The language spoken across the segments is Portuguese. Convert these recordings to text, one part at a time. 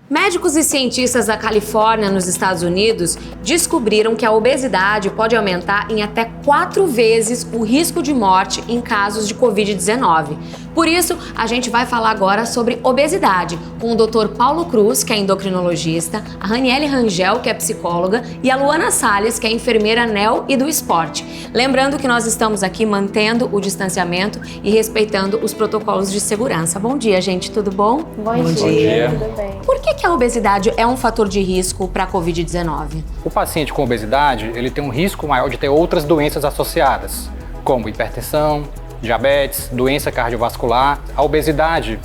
Médicos e cientistas da Califórnia, nos Estados Unidos, descobriram que a obesidade pode aumentar em até 4 vezes o risco de morte em casos de Covid-19. Por isso, a gente vai falar agora sobre obesidade com o Dr. Paulo Cruz, que é endocrinologista, a Raniele Rangel, que é psicóloga, e a Luana Salles, que é enfermeira NEL e do esporte. Lembrando que nós estamos aqui mantendo o distanciamento e respeitando os protocolos de segurança. Bom dia, gente, tudo bom? Bom dia. Tudo bem. Por que a obesidade é um fator de risco para a Covid-19? O paciente com obesidade, ele tem um risco maior de ter outras doenças associadas, como hipertensão, diabetes, doença cardiovascular. A obesidade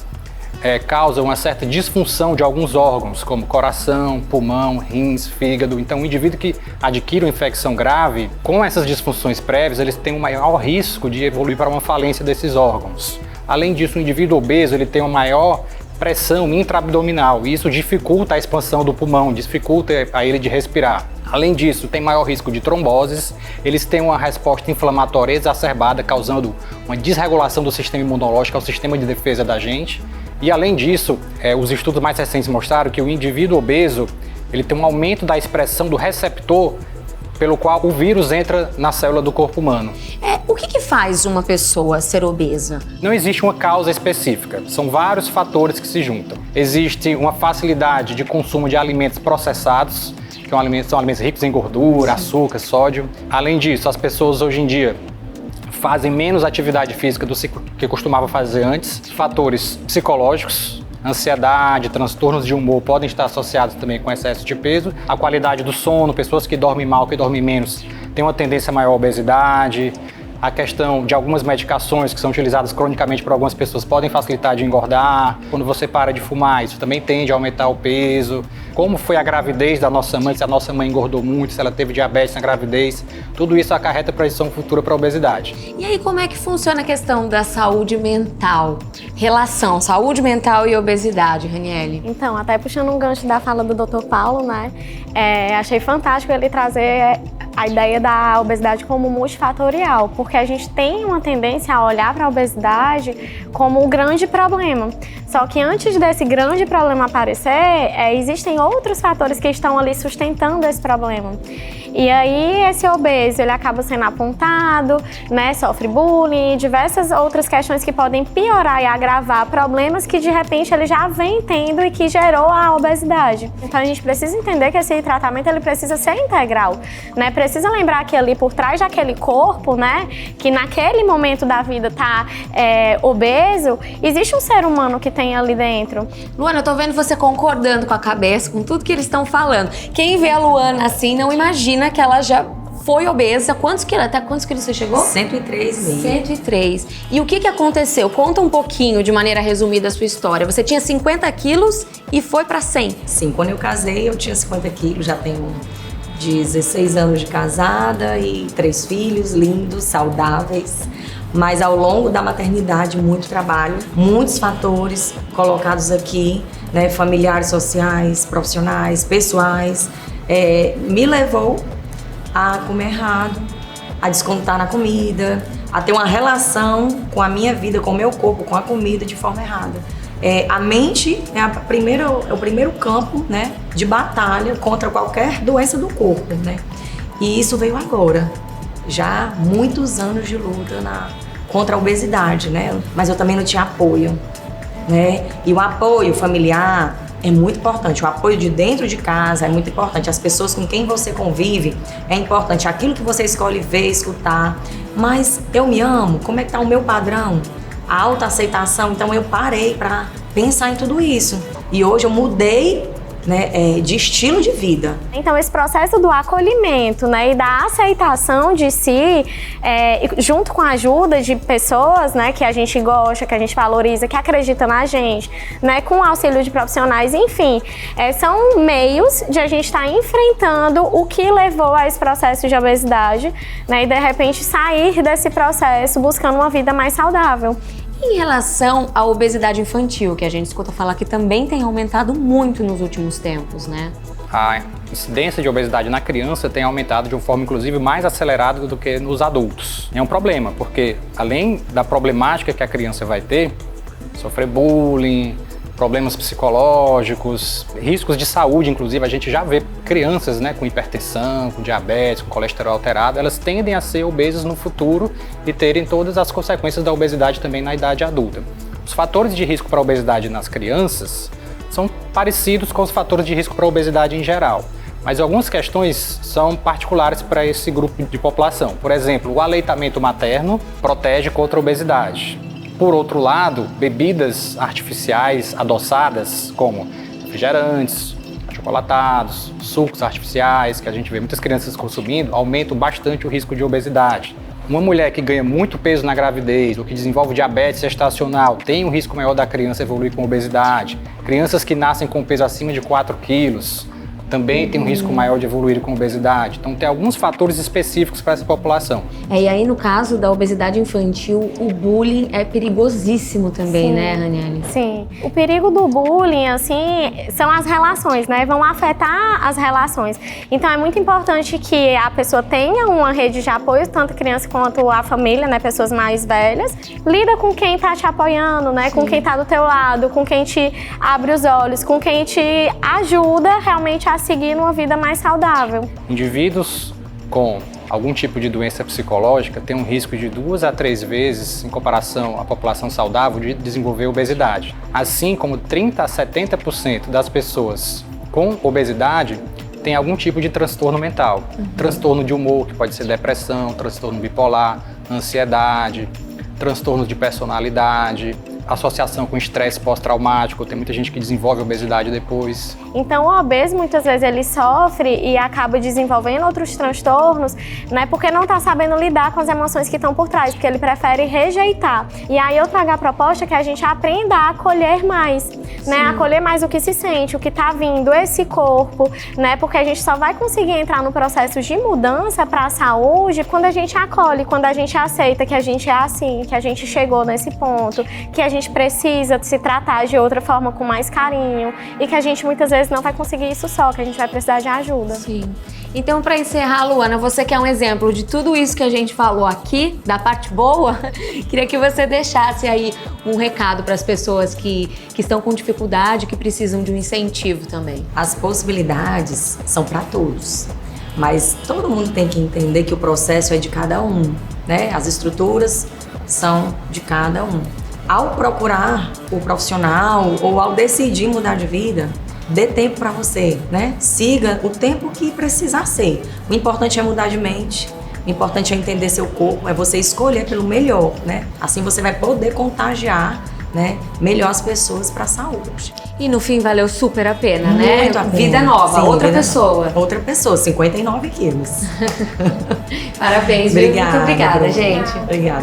causa uma certa disfunção de alguns órgãos, como coração, pulmão, rins, fígado. Então, o indivíduo que adquire uma infecção grave, com essas disfunções prévias, eles têm um maior risco de evoluir para uma falência desses órgãos. Além disso, o indivíduo obeso, ele tem uma maior pressão intraabdominal e isso dificulta a expansão do pulmão, dificulta a ele de respirar. Além disso, tem maior risco de tromboses, eles têm uma resposta inflamatória exacerbada, causando uma desregulação do sistema imunológico, ao sistema de defesa da gente. E além disso, os estudos mais recentes mostraram que o indivíduo obeso, ele tem um aumento da expressão do receptor pelo qual o vírus entra na célula do corpo humano. O que faz uma pessoa ser obesa? Não existe uma causa específica, são vários fatores que se juntam. Existe uma facilidade de consumo de alimentos processados, que são alimentos ricos em gordura, açúcar, sódio. Além disso, as pessoas hoje em dia fazem menos atividade física do que costumava fazer antes. Fatores psicológicos, ansiedade, transtornos de humor podem estar associados também com excesso de peso. A qualidade do sono, pessoas que dormem mal, que dormem menos, têm uma tendência maior à obesidade. A questão de algumas medicações que são utilizadas cronicamente por algumas pessoas podem facilitar de engordar. Quando você para de fumar, isso também tende a aumentar o peso. Como foi a gravidez da nossa mãe, se a nossa mãe engordou muito, se ela teve diabetes na gravidez, tudo isso acarreta predição futura para a obesidade. E aí, como é que funciona a questão da saúde mental? Relação, saúde mental e obesidade, Raniele? Então, até puxando um gancho da fala do Dr. Paulo, né? Achei fantástico ele trazer a ideia da obesidade como multifatorial, porque a gente tem uma tendência a olhar para a obesidade como um grande problema. Só que antes desse grande problema aparecer, existem outros fatores que estão ali sustentando esse problema. E aí esse obeso, ele acaba sendo apontado, né, sofre bullying, diversas outras questões que podem piorar e agravar problemas que de repente ele já vem tendo e que gerou a obesidade. Então a gente precisa entender que esse tratamento ele precisa ser integral, né? Precisa lembrar que ali por trás daquele corpo, né, que naquele momento da vida tá obeso, existe um ser humano que tem ali dentro. Luana, eu tô vendo você concordando com a cabeça, com tudo que eles estão falando. Quem vê a Luana assim não imagina que ela já foi obesa. Até quantos quilos você chegou? 103 mesmo. 103. E o que aconteceu? Conta um pouquinho, de maneira resumida, a sua história. Você tinha 50 quilos e foi pra 100. Sim, quando eu casei eu tinha 50 quilos, já tenho 16 anos de casada e 3 filhos lindos, saudáveis. Mas ao longo da maternidade, muito trabalho, muitos fatores colocados aqui, né, familiares, sociais, profissionais, pessoais, me levou a comer errado, a descontar na comida, a ter uma relação com a minha vida, com o meu corpo, com a comida de forma errada. A mente é o primeiro campo, né, de batalha contra qualquer doença do corpo, né? E isso veio agora, já muitos anos de luta contra a obesidade, né? Mas eu também não tinha apoio, né? E o apoio familiar é muito importante, o apoio de dentro de casa é muito importante, as pessoas com quem você convive é importante, aquilo que você escolhe ver, escutar. Mas eu me amo, como é que tá o meu padrão? A autoaceitação, então eu parei para pensar em tudo isso. E hoje eu mudei, né, de estilo de vida. Então esse processo do acolhimento, né, e da aceitação de si, junto com a ajuda de pessoas, né, que a gente gosta, que a gente valoriza, que acreditam na gente, né, com o auxílio de profissionais, enfim, são meios de a gente estar enfrentando o que levou a esse processo de obesidade, né, e de repente sair desse processo buscando uma vida mais saudável. Em relação à obesidade infantil, que a gente escuta falar que também tem aumentado muito nos últimos tempos, né? A incidência de obesidade na criança tem aumentado de uma forma, inclusive, mais acelerada do que nos adultos. É um problema, porque além da problemática que a criança vai ter, sofrer bullying, problemas psicológicos, riscos de saúde, inclusive a gente já vê crianças, né, com hipertensão, com diabetes, com colesterol alterado, elas tendem a ser obesas no futuro e terem todas as consequências da obesidade também na idade adulta. Os fatores de risco para a obesidade nas crianças são parecidos com os fatores de risco para a obesidade em geral, mas algumas questões são particulares para esse grupo de população. Por exemplo, o aleitamento materno protege contra a obesidade. Por outro lado, bebidas artificiais adoçadas, como refrigerantes, achocolatados, sucos artificiais, que a gente vê muitas crianças consumindo, aumentam bastante o risco de obesidade. Uma mulher que ganha muito peso na gravidez ou que desenvolve diabetes gestacional tem um risco maior da criança evoluir com obesidade. Crianças que nascem com peso acima de 4 quilos também tem um risco maior de evoluir com obesidade. Então, tem alguns fatores específicos para essa população. E aí, no caso da obesidade infantil, o bullying é perigosíssimo também, Sim. né, Raniele? Sim. O perigo do bullying, assim, são as relações, né? Vão afetar as relações. Então, é muito importante que a pessoa tenha uma rede de apoio, tanto a criança quanto a família, né? Pessoas mais velhas. Lida com quem tá te apoiando, né? Sim. Com quem tá do teu lado, com quem te abre os olhos, com quem te ajuda realmente a seguir numa vida mais saudável. Indivíduos com algum tipo de doença psicológica têm um risco de 2 a 3 vezes, em comparação à população saudável, de desenvolver obesidade. Assim como 30 a 70% das pessoas com obesidade têm algum tipo de transtorno mental. Transtorno de humor, que pode ser depressão, transtorno bipolar, ansiedade, transtorno de personalidade, associação com estresse pós-traumático, tem muita gente que desenvolve obesidade depois. Então o obeso muitas vezes ele sofre e acaba desenvolvendo outros transtornos, né, porque não está sabendo lidar com as emoções que estão por trás, porque ele prefere rejeitar. E aí eu trago a proposta que a gente aprenda a acolher mais, né, acolher mais o que se sente, o que está vindo, esse corpo, né, porque a gente só vai conseguir entrar no processo de mudança para a saúde quando a gente acolhe, quando a gente aceita que a gente é assim, que a gente chegou nesse ponto, que a gente precisa se tratar de outra forma com mais carinho e que a gente muitas vezes não vai conseguir isso só, que a gente vai precisar de ajuda. Sim. Então, para encerrar, Luana, você que é um exemplo de tudo isso que a gente falou aqui, da parte boa, queria que você deixasse aí um recado para as pessoas que estão com dificuldade, que precisam de um incentivo também. As possibilidades são para todos, mas todo mundo tem que entender que o processo é de cada um, né? As estruturas são de cada um. Ao procurar o profissional ou ao decidir mudar de vida, dê tempo para você, né? Siga o tempo que precisar ser. O importante é mudar de mente, o importante é entender seu corpo, é você escolher pelo melhor, né? Assim você vai poder contagiar, né, melhor as pessoas para a saúde. E no fim valeu super a pena, né? Muito a pena. Vida nova, Sim, outra vida pessoa. Nova. Outra pessoa, 59 quilos. Parabéns, viu? Obrigada. Muito obrigada, gente. Obrigada.